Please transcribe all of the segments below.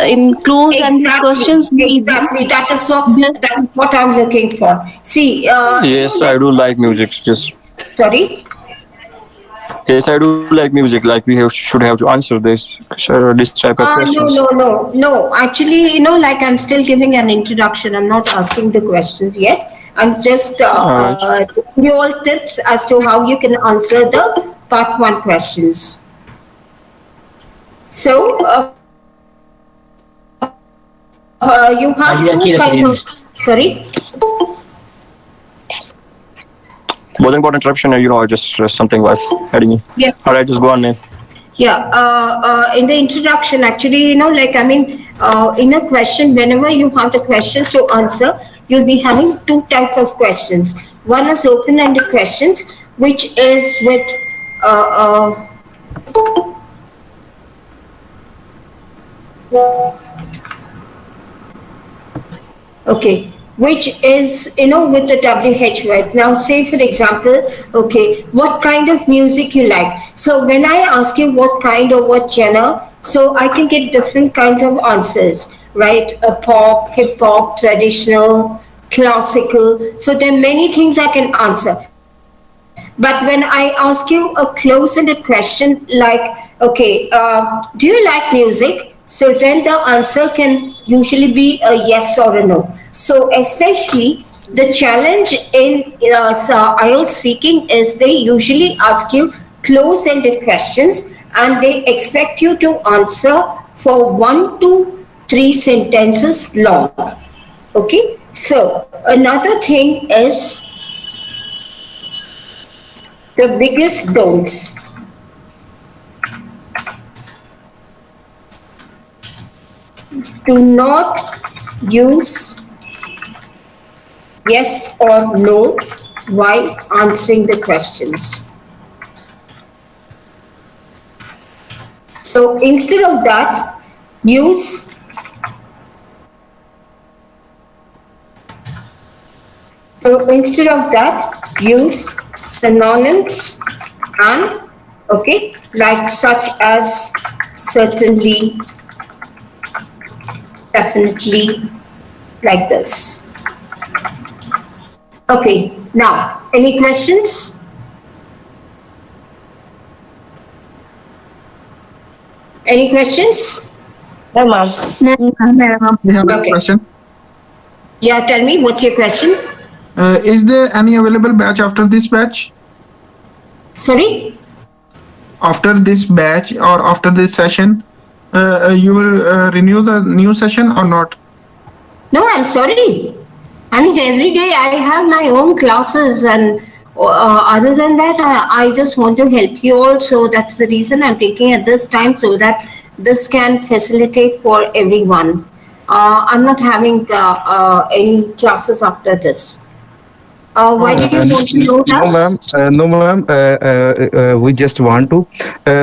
in clues and the Exactly, questions we exactly. just That is what I'm looking for. See, Yes, I let's do like music. Just sorry. yes, I do like music. Like we should have to answer this type of No, questions. no, no, no. Actually, like I'm still giving an introduction. I'm not asking the questions yet. I'm just All right. giving you all tips as to how you can answer the part one questions. So, you have two kinds of. Sorry. Wasn't got interruption. Just something was heading me. Yeah. All right, just go on, man. Yeah, in the introduction, actually, like, I mean, in a question, whenever you have the questions to answer, you'll be having two type of questions. One is open-ended questions, which is with, uh, okay, which is, with the WH word. Now, say for example, okay, what kind of music you like. So when I ask you what kind or what genre, so I can get different kinds of answers, right? A pop, hip hop, traditional, classical. So there are many things I can answer. But when I ask you a close-ended question like, okay, do you like music? So then the answer can usually be a yes or a no. So especially the challenge in IELTS speaking is they usually ask you close-ended questions and they expect you to answer for 1 to 3 sentences long. Okay, so another thing is the biggest don'ts. Do not use yes or no while answering the questions. So instead of that, use use synonyms and okay, like such as certainly, definitely, like this. Okay, now any questions? Any questions? no, ma'am. We have a Okay. question. Yeah, tell me, what's your question? Is there any available batch after this batch? Sorry? After this batch or after this session, you will renew the new session or not? No, I'm sorry. I mean, every day I have my own classes, and other than that, I just want to help you all. So that's the reason I'm taking at this time so that this can facilitate for everyone. I'm not having any classes after this. Why do you want to know No, that? ma'am. No, ma'am. We just want to.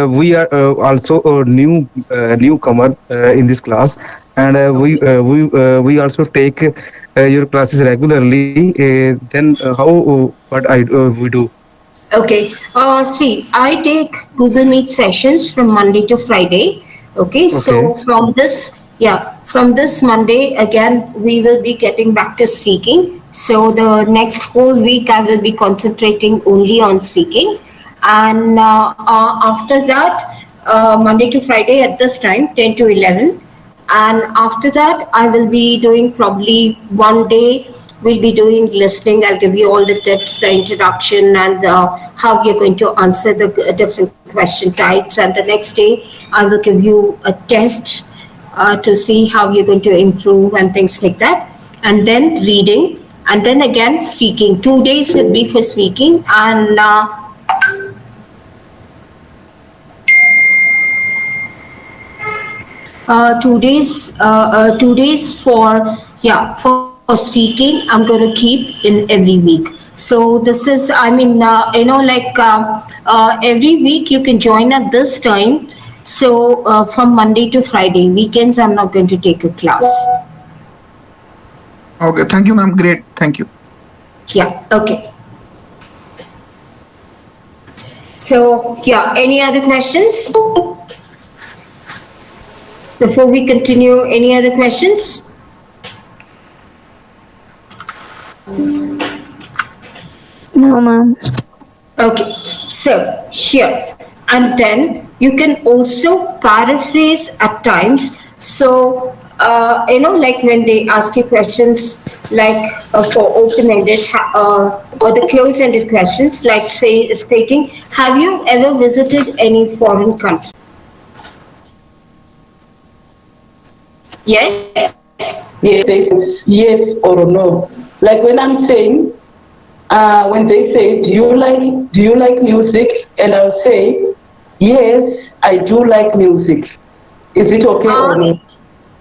We are also a newcomer in this class, and we also take your classes regularly. Then how what I we do? Okay. See, I take Google Meet sessions from Monday to Friday. Okay. Okay. So from this Monday, again, we will be getting back to speaking. So the next whole week, I will be concentrating only on speaking. And after that, Monday to Friday at this time, 10 to 11. And after that, I will be doing probably one day, we'll be doing listening. I'll give you all the tips, the introduction, and how you're going to answer the different question types. And the next day, I will give you a test to see how you're going to improve and things like that. And then reading, and then again speaking. 2 days will be for speaking, and 2 days for for speaking. I'm going to keep in every week. So this is, I mean, like every week you can join at this time. So from Monday to Friday, weekends I'm not going to take a class. Okay, thank you, ma'am. Great, thank you. Yeah. Okay. So any other questions? before we continue, any other questions? No, ma'am. Okay, so here, and then you can also paraphrase at times. So, like when they ask you questions like for open-ended or the close-ended questions, like say stating, "Have you ever visited any foreign country?" Yes. Yes, yes or no. Like when I'm saying, when they say, do you like music? And I'll say, yes, I do like music. Is it okay or Uh, no?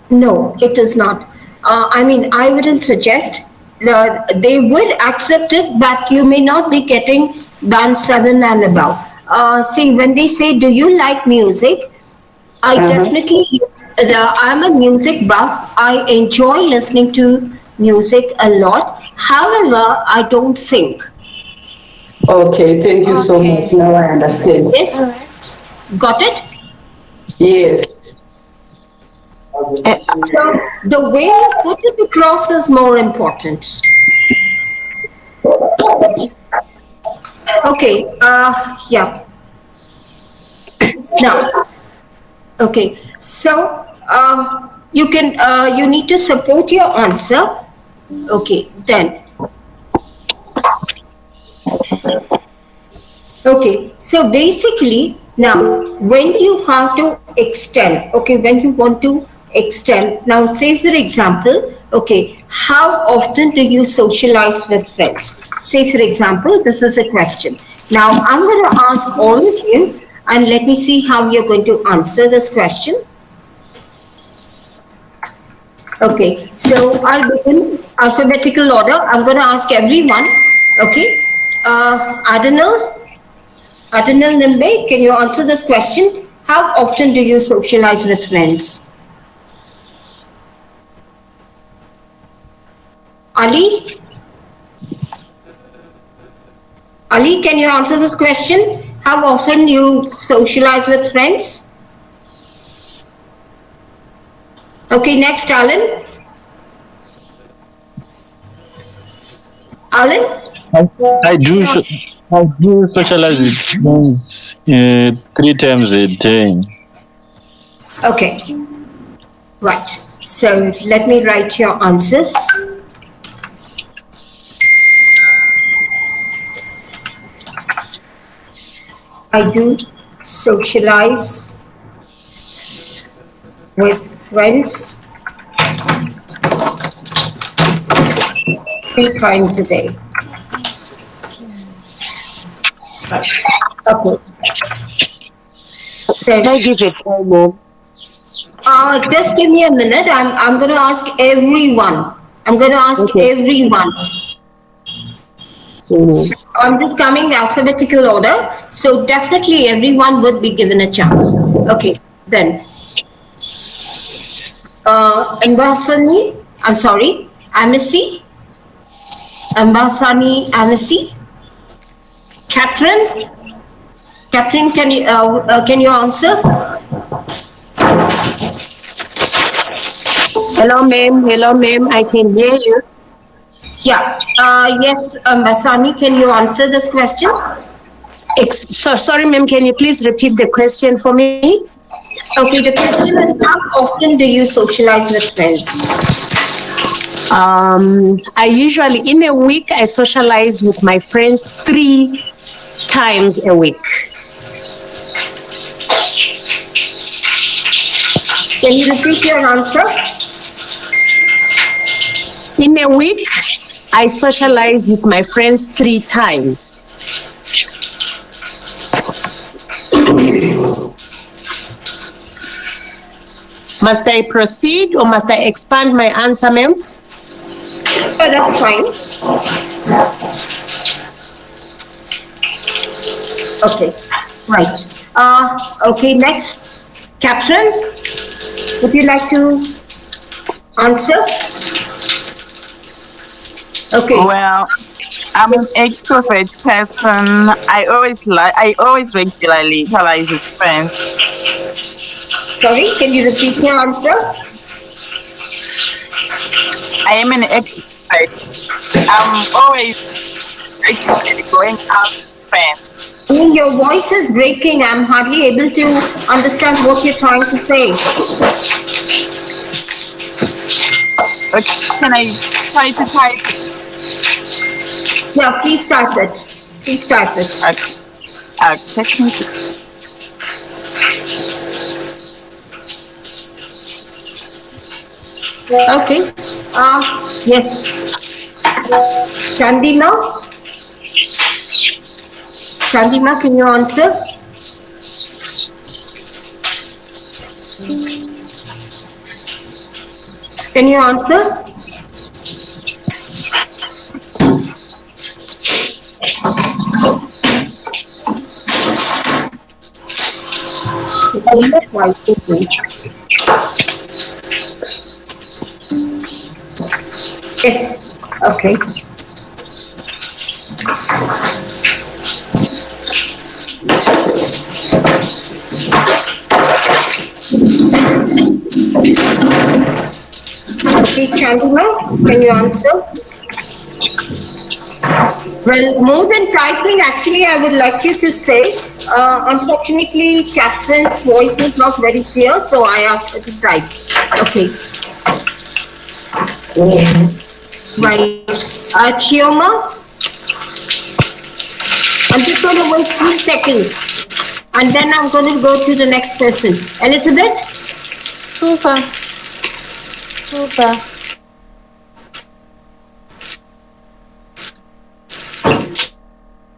No, it is not. I mean, I wouldn't suggest. They would accept it, but you may not be getting band 7 and above. See, when they say, "Do you like music?" I Uh-huh. definitely, I'm a music buff. I enjoy listening to music a lot. However, I don't sing. Okay, thank you so much. Now I understand. Yes, got it? Yes. So the way you put it across is more important. Okay, yeah. Now, okay, so you need to support your answer. Okay, then. Okay, so basically, now when you have to extend, okay, when you want to extend, now say for example, okay, how often do you socialize with friends? Say for example, this is a question. Now I'm going to ask all of you, and let me see how you're going to answer this question. Okay, so I'll begin alphabetical order. I'm going to ask everyone. Okay, Adenal, Nimbe, can you answer this question? How often do you socialize with friends? Ali? Ali, can you answer this question? How often you socialize with friends? Okay, next, Alan. Alan? I do I do socialize with friends 3 times a day. Okay, right. So let me write your answers. I do socialize with friends 3 times a day. Okay. So, I give it try, ma'am. just give me a minute. I'm going to ask everyone. I'm going to ask Okay. everyone. So, I'm just coming alphabetical order. So definitely everyone would be given a chance. Okay, then. Ambasani, I'm sorry, Amissi. Ambasani, Amissi. Catherine. Catherine, can you answer? hello, ma'am. Hello, ma'am. I can hear you. Yeah. Yes, Ambasani, can you answer this question? Sorry, ma'am. Can you please repeat the question for me? Okay, the question is, how often do you socialize with friends? I usually in a week I socialize with my friends 3 times a week. Can you repeat your answer? In a week, I socialize with my friends 3 times. Must I proceed or must I expand my answer, ma'am? Oh, that's fine. Okay, right. Okay, next. Catherine, would you like to answer? Okay. Well, I'm an extrovert person. I always regularly socialize with friends. Sorry, can you repeat your answer? I am an extrovert. I'm always excited going out with friends. Your voice is breaking. I'm hardly able to understand what you're trying to say. Okay, can I try to type? Yeah, please type it. Please type it. Technically, Okay. Yes. Chandima? Chandima, can you answer? Can you answer? At least twice a week. Yes. Okay. Okay, Chandima, can you answer? Well, more than typing, actually, I would like you to say, unfortunately, Catherine's voice was not very clear, so I asked her to type. Okay. Right. Chioma, I'm just going to wait 3 seconds, and then I'm going to go to the next person. Elizabeth? Super. Super.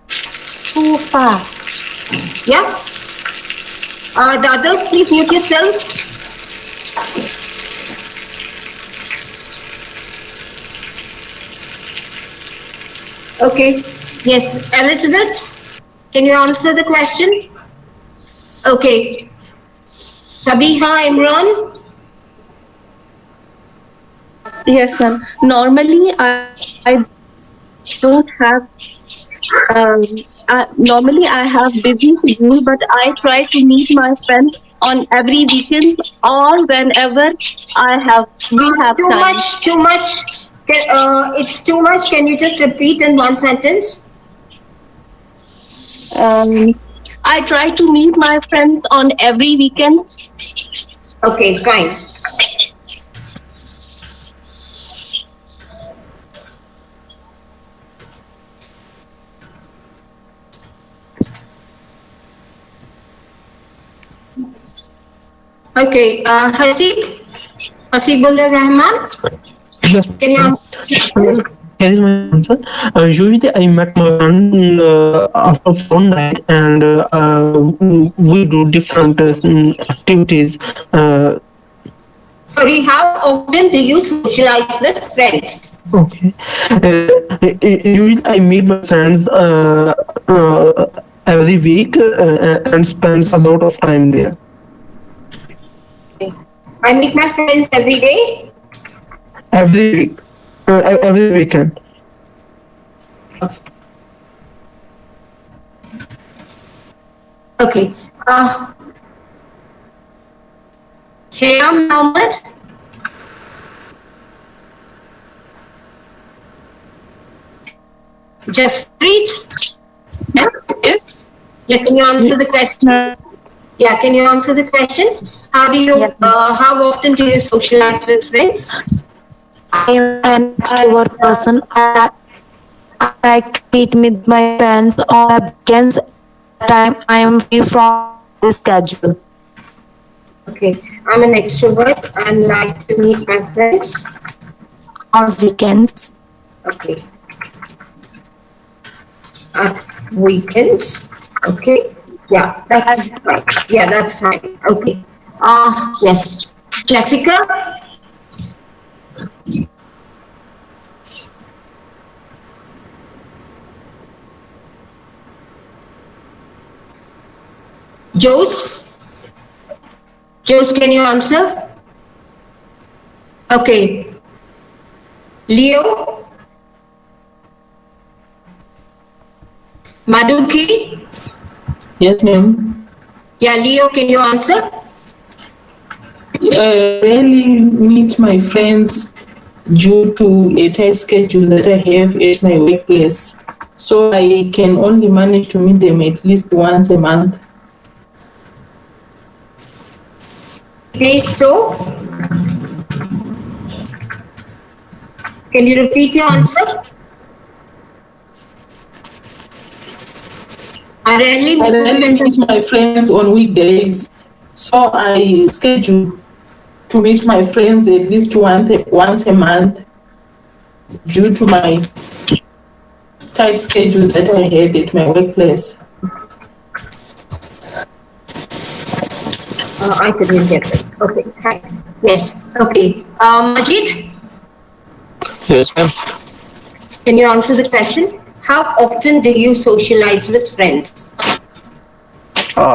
Super. Yeah? The others, please mute yourselves. Okay. Yes, Elizabeth, can you answer the question? Okay. Sabiha, Imran? Yes, ma'am. Normally, I don't have. Normally, I have busy schedule, but I try to meet my friends on every weekend or whenever we have Too time. much, too much. It's too much. Can you just repeat in one sentence? I try to meet my friends on every weekend. Okay, fine. Okay, Hasibullah Rahman, Yes. can you answer? Here is my answer. Usually, I met my friend after phone night, and we do different activities. Sorry, how often do you socialize with friends? Okay. Usually, I meet my friends every week and spends a lot of time there. I meet my friends every day. Every week, every weekend. Okay. Shayam Mohammed, Jaspreet. yes. Yeah, can you answer the question? Yeah, can you answer the question? How do you? How often do you socialize with friends? I am an extrovert person. I like to meet with my friends on weekends at the time I am free from the schedule. Okay, I'm an extrovert and like to meet my friends On weekends. Okay. Weekends. Okay. Yeah, that's fine. Yeah, that's fine. Okay. Yes. Jessica? Jose? Jose, can you answer? Okay. Leo? Maduki? Yes, ma'am. Yeah, Leo, can you answer? rarely meet my friends due to a tight schedule that I have at my workplace. So I can only manage to meet them at least once a month. Okay, so can you repeat your answer? I rarely meet my friends on weekdays, so I schedule to meet my friends at least once a month due to my tight schedule that I had at my workplace. I couldn't get this. Okay, hi. Yes, okay. Majid, Yes, ma'am. can you answer the question? How often do you socialize with friends?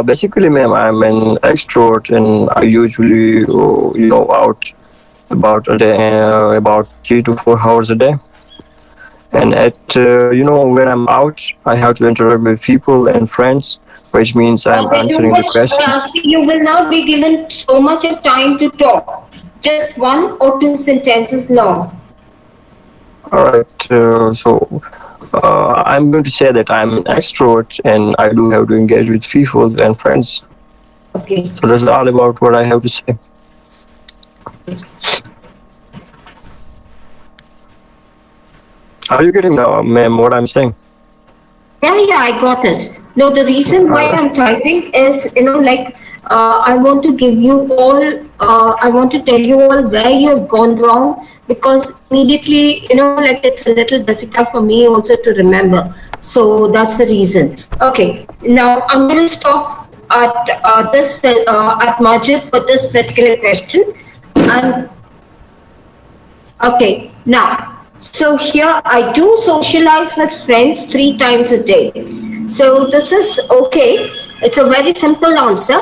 Basically, ma'am, I'm an extrovert, and I usually, out about a day, about 3 to 4 hours a day. And when I'm out, I have to interact with people and friends, which means I'm Okay, answering the questions. see, you will not be given so much of time to talk. Just 1 or 2 sentences long. All right. I'm going to say that I'm an extrovert, and I do have to engage with people and friends. Okay. So that's all about what I have to say. Are you getting, ma'am, what I'm saying? Yeah, I got it. No, the reason why I'm typing is, I want to give you all, I want to tell you all where you've gone wrong, because immediately, it's a little difficult for me also to remember. So that's the reason. Okay, now I'm going to stop at Majid for this particular question. And okay, now, so here I do socialize with friends 3 times a day. So this is okay. It's a very simple answer.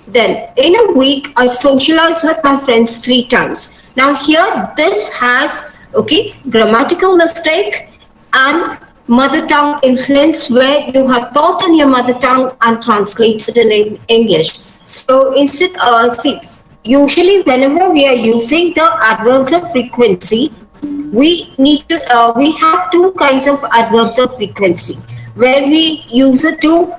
Then in a week, I socialize with my friends 3 times. Now here, this has, okay, grammatical mistake and mother tongue influence, where you have taught in your mother tongue and translated in English. So instead, see, usually whenever we are using the adverbs of frequency, we have 2 kinds of adverbs of frequency, where we use it to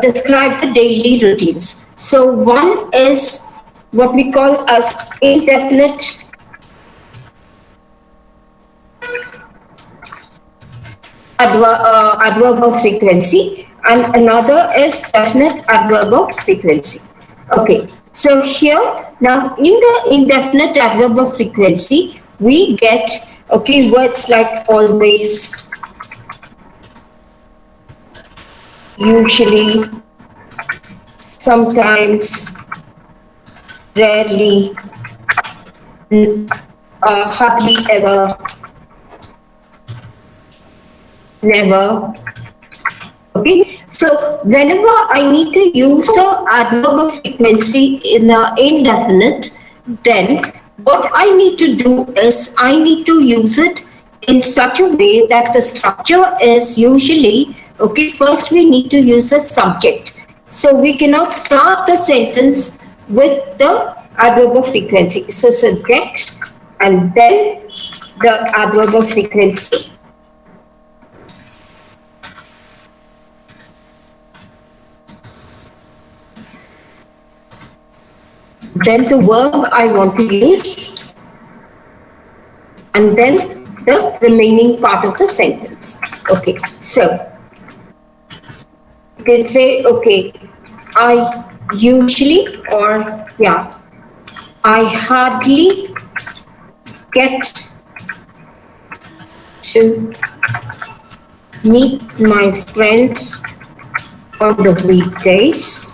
describe the daily routines. So one is what we call as indefinite adverb of frequency, and another is definite adverb of frequency. Okay, so here now in the indefinite adverb of frequency, we get, okay, words like always, usually, sometimes, rarely, hardly ever, never. Okay, so whenever I need to use the adverb of frequency in the indefinite, then what I need to do is I need to use it in such a way that the structure is usually, okay, first we need to use the subject. So we cannot start the sentence with the adverb of frequency. So subject and then the adverb of frequency. Then the verb I want to use, and then the remaining part of the sentence. Okay, so you can say, okay, I usually, or yeah, I hardly get to meet my friends on the weekdays,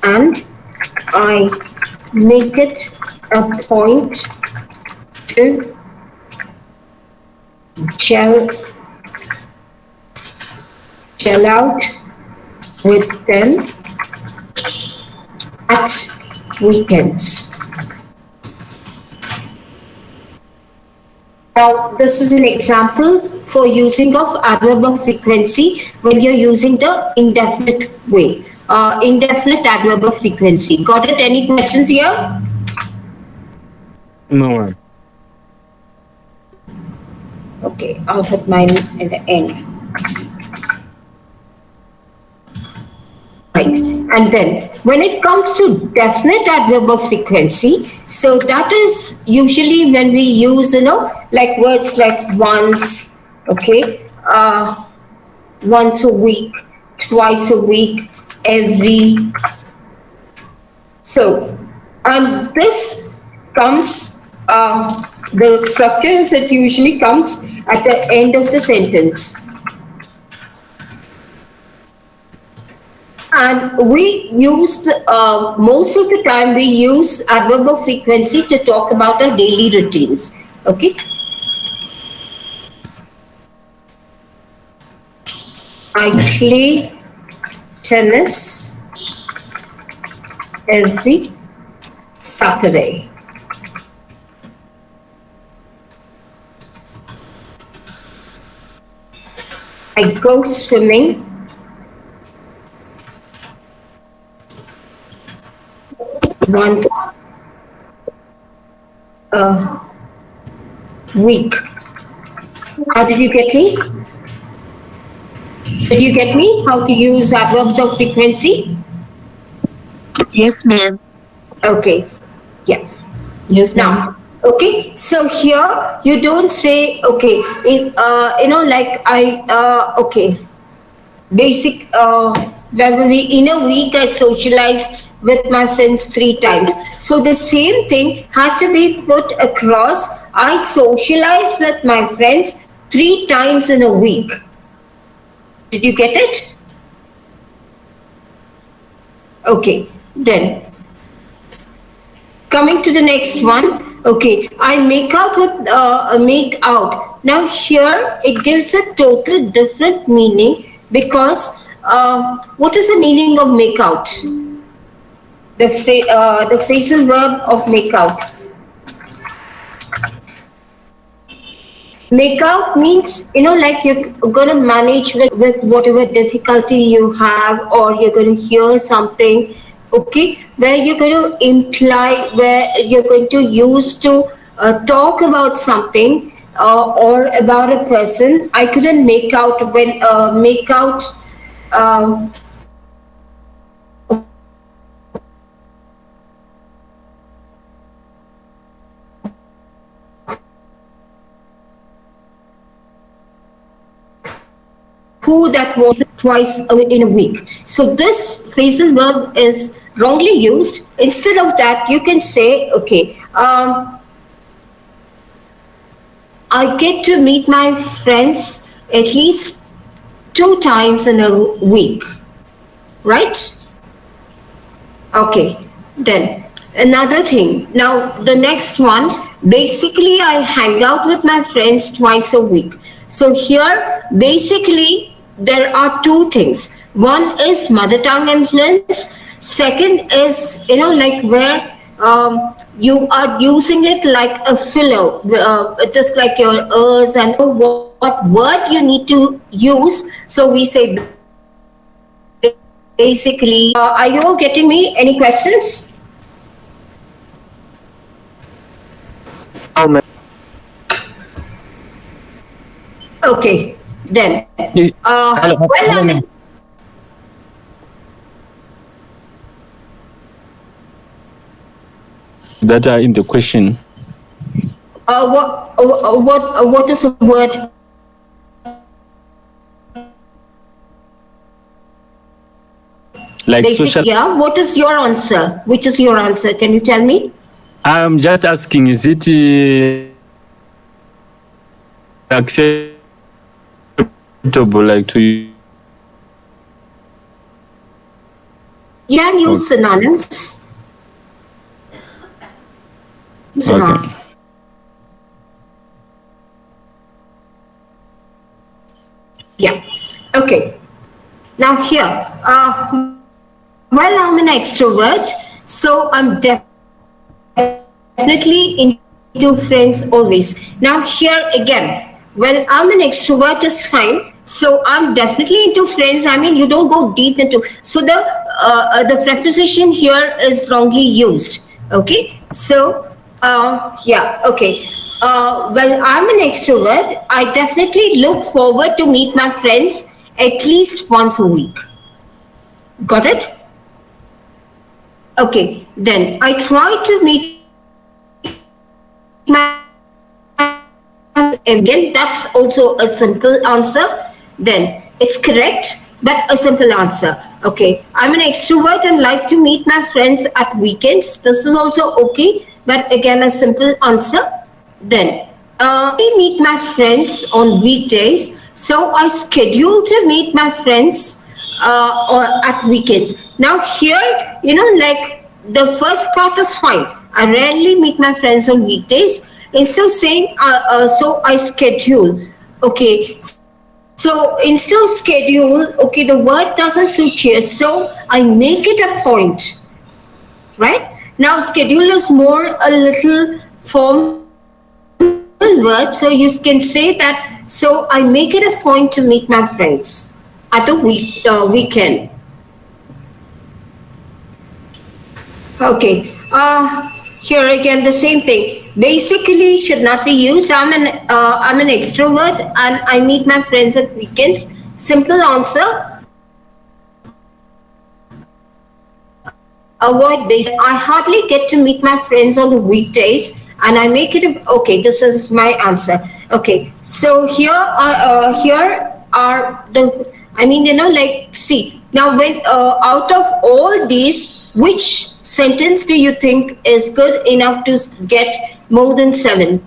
and I make it a point to chill out with them at weekends. Now, this is an example for using of adverb of frequency when you're using the indefinite way. indefinite adverb of frequency. Got it? Any questions here? No, ma'am. Okay, I'll have mine at the end. Right. And then when it comes to definite adverb of frequency, so that is usually when we use, like words like once, okay, once a week, twice a week, every. So, this comes, the structure is it usually comes at the end of the sentence. And we use, most of the time we use adverb of frequency to talk about our daily routines. Okay. I play tennis every Saturday. I go swimming once a week. How did you get me? Did you get me? How to use adverbs of frequency? Yes, ma'am. Okay. Yeah. Yes, ma'am. Now, okay. So here you don't say, okay, like okay. Basic, in a week I socialize with my friends 3 times. So the same thing has to be put across. I socialize with my friends 3 times in a week. Did you get it? Okay, then coming to the next one. Okay, I make out with make out. Now here it gives a total different meaning because what is the meaning of make out? The phrasal verb of make out. Make out means, like you're going to manage with whatever difficulty you have, or you're going to hear something, okay, where you're going to imply, where you're going to use to talk about something or about a person. I couldn't make out when, make out, who that was twice in a week. So this phrasal verb is wrongly used. Instead of that, you can say, okay, I get to meet my friends at least 2 times in a week, right? Okay, then another thing. Now the next one, basically I hang out with my friends twice a week. So here, basically, there are 2 things. One is mother tongue influence. Second is, like where you are using it like a filler, just like your ers, and what word you need to use. So we say basically, are you all getting me? Any questions? Oh, ma'am. Okay, then. That are in the question. What is a word? Like social. Yeah. What is your answer? Which is your answer? Can you tell me? I'm just asking, is it acceptable, like to you? You can use synonyms. Okay. Yeah. Okay. Now here, well, I'm an extrovert, so I'm definitely into friends always. Now here again, well, I'm an extrovert is fine. So I'm definitely into friends. I mean, you don't go deep into. So the the preposition here is wrongly used. Okay, so yeah, okay. Well, I'm an extrovert. I definitely look forward to meet my friends at least once a week. Got it? Okay, then I try to meet my friends every weekend. That's also a simple answer. Then it's correct, but a simple answer. Okay, I'm an extrovert and like to meet my friends at weekends. This is also okay, but again, a simple answer. Then, I meet my friends on weekdays, so I schedule to meet my friends or at weekends. Now, here, like the first part is fine. I rarely meet my friends on weekdays. Instead of saying, so I schedule. Okay, so instead of schedule, okay, the word doesn't suit here, so I make it a point, right? Now, schedule is more a little formal word, so you can say that, so I make it a point to meet my friends at the weekend. Okay. Here again the same thing. Basically, should not be used. I'm an extrovert and I meet my friends at weekends. Simple answer. Avoid basic. I hardly get to meet my friends on the weekdays, and I make it. Okay, this is my answer. Okay, so here are the. I mean, like see now when out of all these, which sentence do you think is good enough to get more than 7?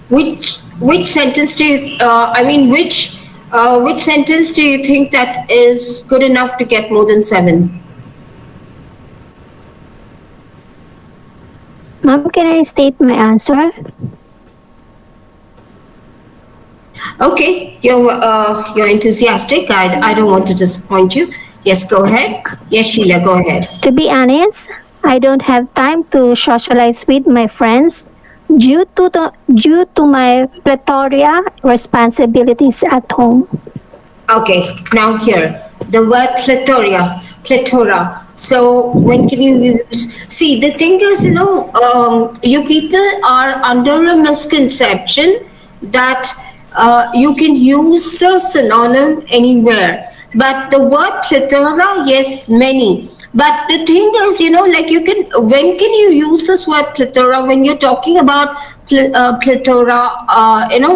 Which sentence do you? I mean, which sentence do you think that is good enough to get more than 7? Mom, can I state my answer? Okay, you're enthusiastic. I don't want to disappoint you. Yes, go ahead. Yes, Sheila, go ahead. To be honest, I don't have time to socialize with my friends due to my plethora responsibilities at home. Okay, now here the word plethora. So when can you use? See, the thing is, you people are under a misconception that you can use the synonym anywhere. But the word plethora, yes, many. But the thing is, like when can you use this word plethora when you're talking about plethora,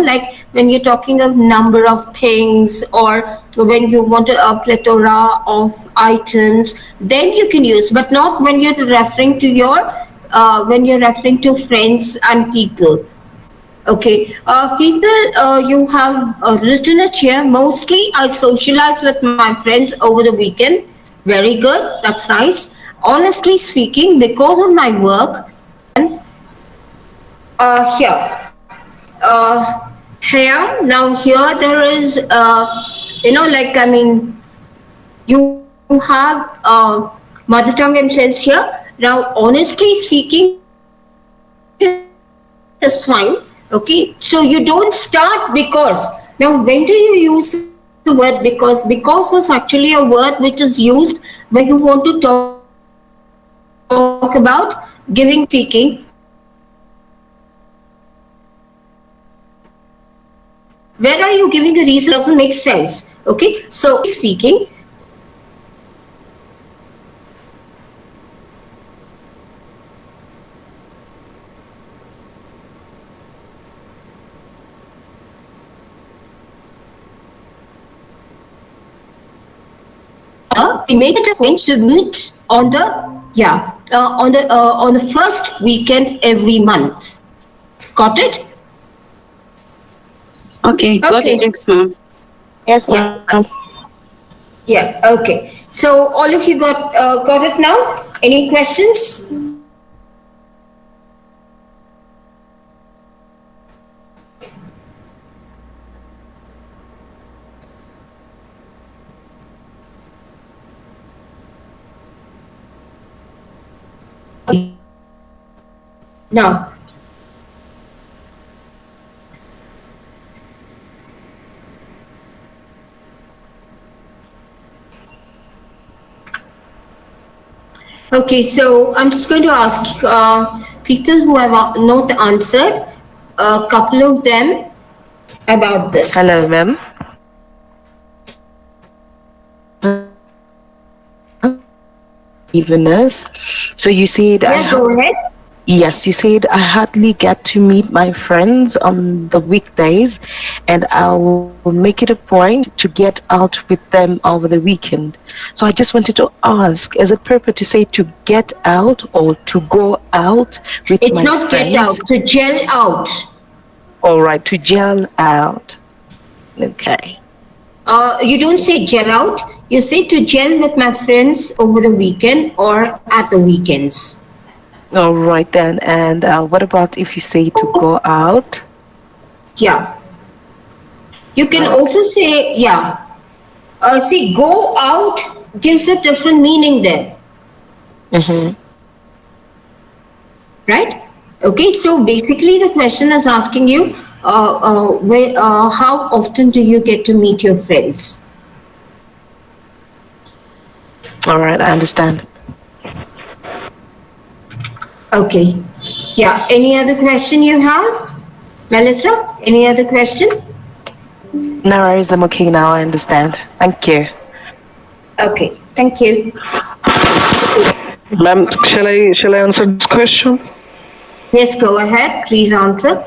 like when you're talking of number of things or when you want a plethora of items, then you can use, but not when you're referring to when you're referring to friends and people. Okay, people, you have written it here. Mostly, I socialize with my friends over the weekend. Very good, that's nice. Honestly speaking, because of my work, here, here, now here there is, like, I mean, you have mother tongue and friends here. Now, honestly speaking is fine. Okay, so you don't start because. Now, when do you use the word because? Because is actually a word which is used when you want to talk about giving feedback. Where are you giving a reason that doesn't make sense? Okay, so speaking. We make it a point to meet on the on the first weekend every month. Got it? Okay, got it. Thanks, mom. Yes, Yeah. ma'am. Yeah. Okay. So all of you got it now. Any questions? Now, Okay, so I'm just going to ask people who have not answered, a couple of them about this. Hello, ma'am. Evenness. So you said Yeah, go ahead. yes, you said I hardly get to meet my friends on the weekdays, and I will make it a point to get out with them over the weekend. So I just wanted to ask, is it proper to say to get out or to go out with It's my not get out, friends? to gel out. All right, to gel out. Okay. You don't say gel out, you say to gel with my friends over the weekend or at the weekends. All right then. And what about if you say to go out? Yeah. You can also say, yeah. See, go out gives a different meaning there. Mm-hmm. Right? Okay, so basically the question is asking you, how often do you get to meet your friends? All right, I understand. Okay. Yeah. Any other question you have? Melissa, any other question? No worries, I'm okay now, I understand. Thank you. Okay, thank you. Ma'am, shall I answer this question? Yes, go ahead. Please answer.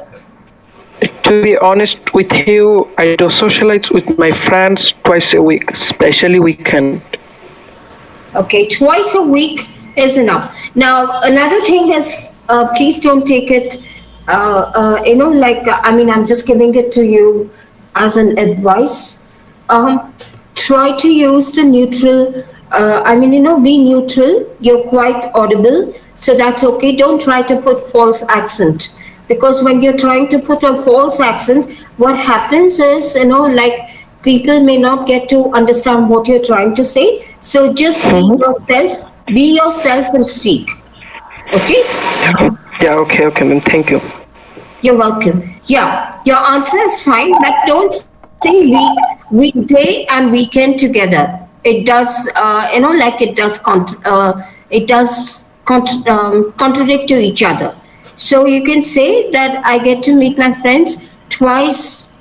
To be honest with you, I do socialize with my friends twice a week, especially weekend. Okay, twice a week is enough. Now, another thing is, please don't take it, I'm just giving it to you as an advice. Try to use the neutral, be neutral. You're quite audible, so that's okay. Don't try to put false accent. Because when you're trying to put a false accent, what happens is, people may not get to understand what you're trying to say. So just be yourself and speak. Okay? Yeah, okay, ma'am. Thank you. You're welcome. Yeah, your answer is fine, but don't say weekday and weekend together. It does, contradict to each other. So you can say that I get to meet my friends twice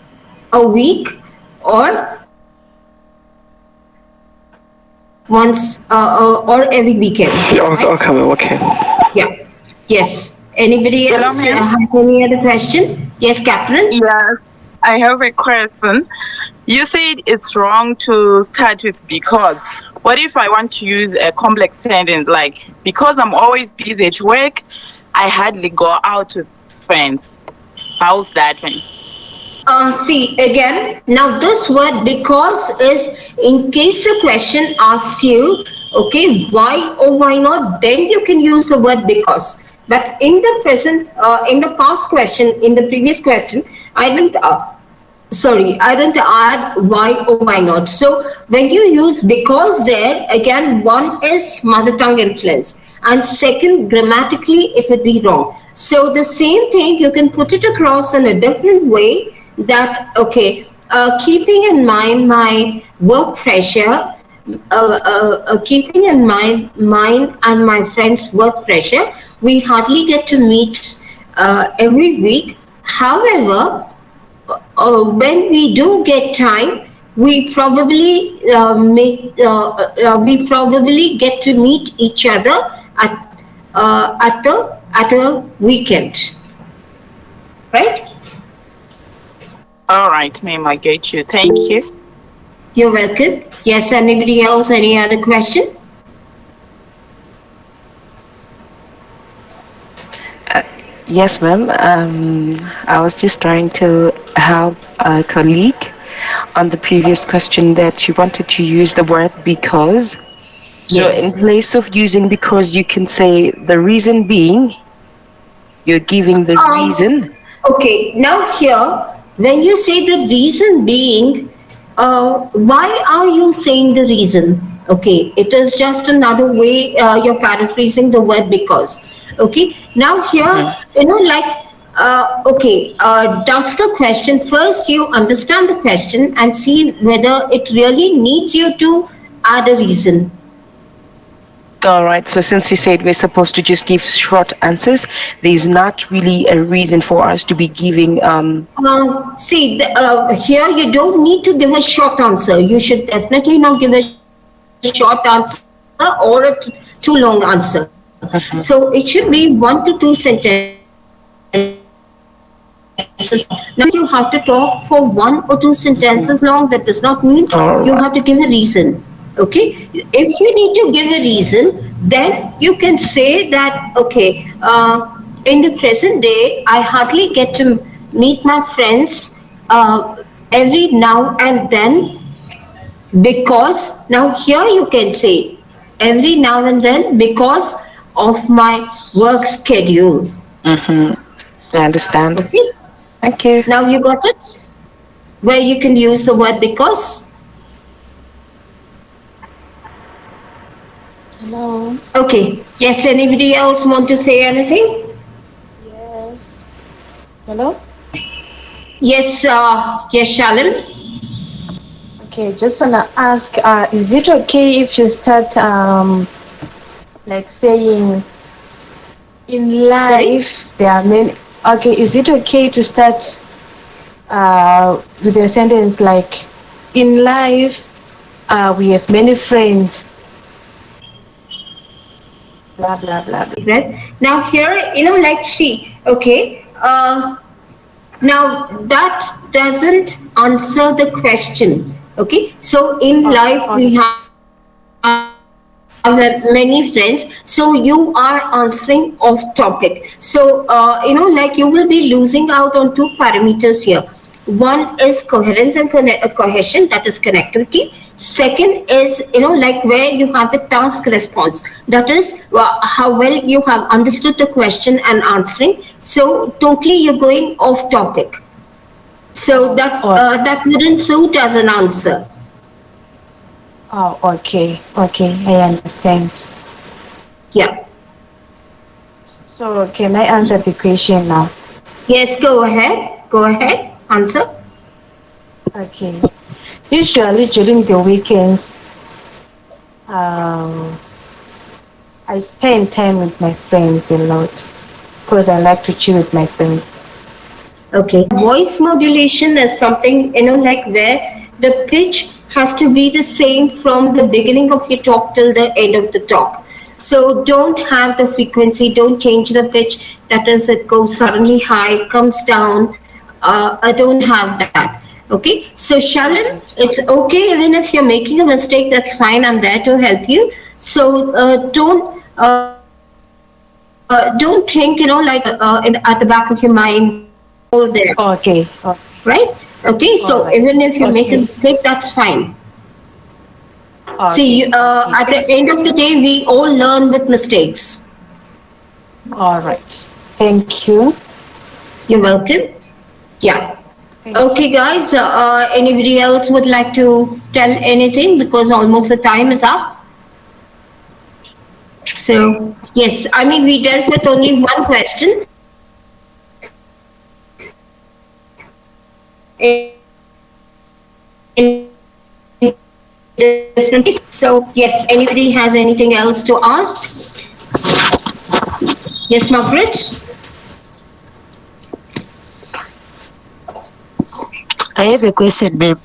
a week or once or every weekend. Right? Okay. Yeah. Yes. Anybody else have any other question? Yes, Catherine? Yes, I have a question. You said it's wrong to start with because. What if I want to use a complex sentence like, because I'm always busy at work, I hardly go out with friends? How's that one? See, again, now this word because is in case the question asks you, okay, why or why not, then you can use the word because. But in the present, in the past question, in the previous question, I didn't add why or why not. So when you use because there, again, one is mother tongue influence and second, grammatically, it would be wrong. So the same thing, you can put it across in a different way that, okay, keeping in mind my work pressure, keeping in mind mine and my friends' work pressure, we hardly get to meet every week. However, when we do get time, we probably get to meet each other at a weekend, right? All right, ma'am, I get you. Thank you. You're welcome. Yes, anybody else? Any other question? Yes, ma'am. I was just trying to help a colleague on the previous question that you wanted to use the word because. So in place of using because, you can say the reason being, you're giving the reason. Okay, now here, when you say the reason being, why are you saying the reason? Okay, it is just another way you're paraphrasing the word because. Okay, now here, does the question, first you understand the question and see whether it really needs you to add a reason. All right. So since you said we're supposed to just give short answers, there's not really a reason for us to be giving. Here you don't need to give a short answer. You should definitely not give a short answer or a too long answer. So it should be 1 to 2 sentences. Now, just because you have to talk for 1 or 2 sentences long, that does not mean you have to give a reason. Okay, if you need to give a reason, then you can say that okay, in the present day, I hardly get to meet my friends every now and then because now here you can say every now and then because of my work schedule. I understand. Okay. Thank you. Now you got it? Where you can use the word because. Hello. Okay. Yes, anybody else want to say anything? Yes. Hello. Yes, yes, Shalin. Okay, just wanna ask, is it okay if you start like saying in life there are many? Okay, is it okay to start with a sentence like in life we have many friends? Blah blah blah. Now here, like see, okay, now that doesn't answer the question. Okay, so in life we have many friends, so you are answering off topic. So like you will be losing out on 2 parameters here. One is coherence and cohesion, that is connectivity. Second is like where you have the task response, that is how well you have understood the question and answering. So totally you're going off topic, so that wouldn't suit as an answer. Oh, okay, okay, I understand. Yeah. So can I answer the question now? Yes, go ahead. Go ahead. Answer. Okay. Usually during the weekends, I spend time with my friends a lot because I like to chill with my friends. Okay. Voice modulation is something, like where the pitch has to be the same from the beginning of your talk till the end of the talk. So don't have the frequency, don't change the pitch. That is, it goes suddenly high, comes down. I don't have that. Okay. So Shalin, it's okay even if you're making a mistake, that's fine. I'm there to help you. So don't think, at the back of your mind, all there. Okay. Right? Okay, so Alright. even if you make a Okay. mistake, that's fine. Okay. See, at the end of the day, we all learn with mistakes. All right. Thank you. You're welcome. Yeah. Okay, guys, anybody else would like to tell anything because almost the time is up? So, yes, I mean, we dealt with only one question. In different ways. So, yes, anybody has anything else to ask? Yes, Margaret? I have a question, ma'am.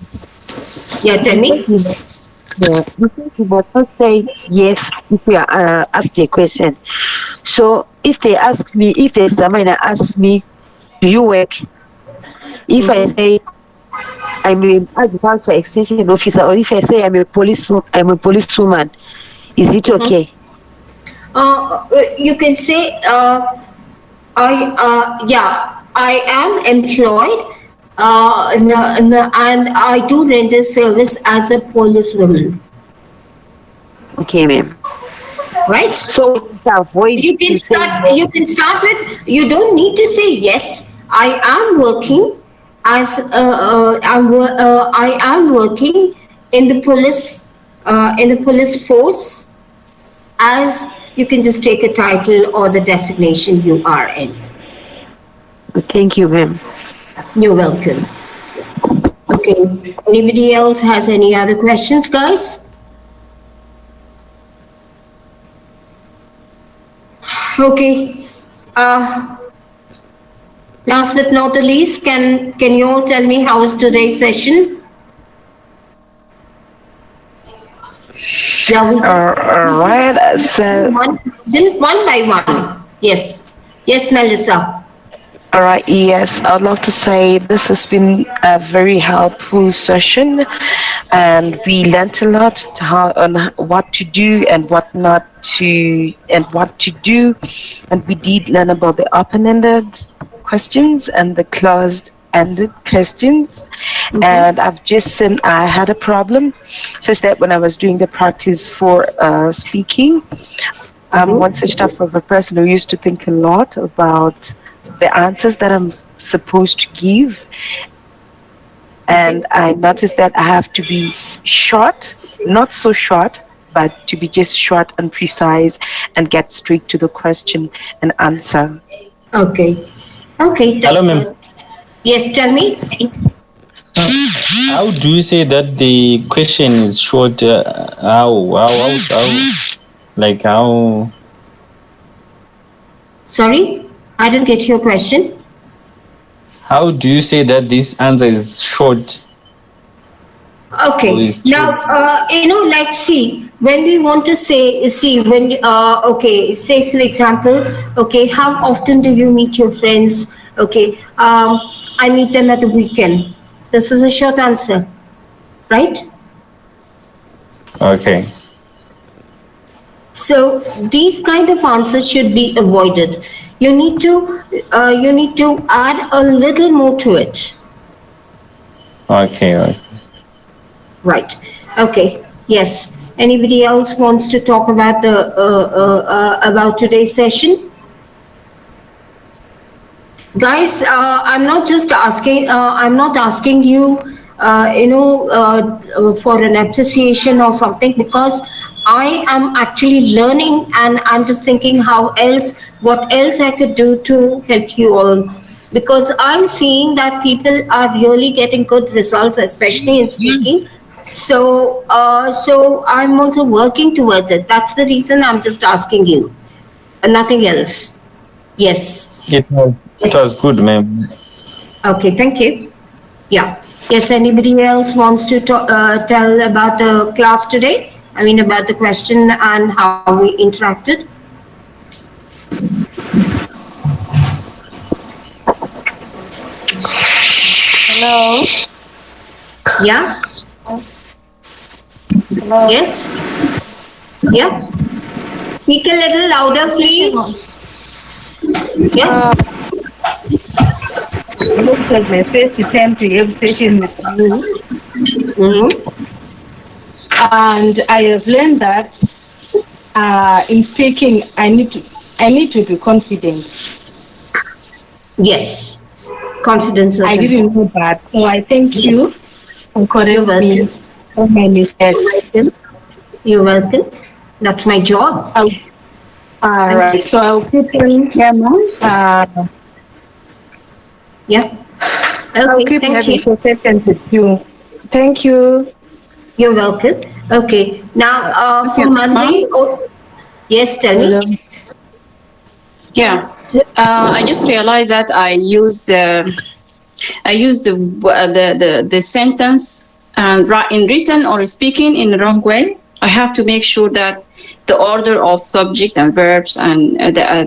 Yeah, tell me. Yeah, you said you must not say yes if you are asked a question. So if they ask me, if there's someone that asks me, do you work? If I say I'm an agriculture extension officer, or if I say I'm a policewoman, is it okay? You can say, I am employed, and I do render service as a policewoman. Okay, ma'am. Right? So avoid you can to say start. You can start with. You don't need to say yes. I am working as I am working in the police force. As you can just take a title or the designation you are in. Thank you, ma'am. You're welcome. Okay. Anybody else has any other questions, guys? Okay. Last but not the least, can you all tell me how is today's session? Yeah, All right. So one by one. Yes. Yes, Melissa. all right, yes, I'd love to say this has been a very helpful session, and we learnt a lot on what to do and what not to, and what to do, and we did learn about the open-ended questions and the closed-ended questions, and I've just seen I had a problem, such that when I was doing the practice for speaking, I'm one such type of a person who used to think a lot about the answers that I'm supposed to give. And I noticed that I have to be short, not so short, but to be just short and precise and get straight to the question and answer. Okay. Okay, that's Hello, ma'am. good. Yes, tell me. How do you say that the question is short? Like how? Sorry, I didn't get your question. How do you say that this answer is short? Okay. Now, like, see, when we want to say, okay, say for example, okay, how often do you meet your friends? Okay, I meet them at the weekend. This is a short answer, right? Okay. So these kind of answers should be avoided. You need to add a little more to it. Okay. Right. Okay. Yes. Anybody else wants to talk about the about today's session? Guys, I'm not just asking. I'm not asking you, for an appreciation or something, because I am actually learning, and I'm just thinking what else I could do to help you all, because I'm seeing that people are really getting good results, especially in speaking. So, so I'm also working towards it. That's the reason I'm just asking you, and nothing else. Yes. It was good, ma'am. Okay, thank you. Yeah. Yes, anybody else wants to tell about the class today? I mean, about the question and how we interacted? Hello. Yeah? Hello. Yes? Yeah? Speak a little louder, please. Yes? It looks like my first attempt to have session with you. And I have learned that in speaking, I need to be confident. Yes, confidence. I didn't know that, so I thank you for correcting me on my mistakes. You're welcome. That's my job. All right, so I'll keep on yeah. I'll Okay, keep thank having you. sessions with you. Thank you. You're welcome. Okay, now for Monday. Oh, yes, tell me. Yeah, I just realized that I use the sentence and in written or speaking in the wrong way. I have to make sure that the order of subject and verbs and the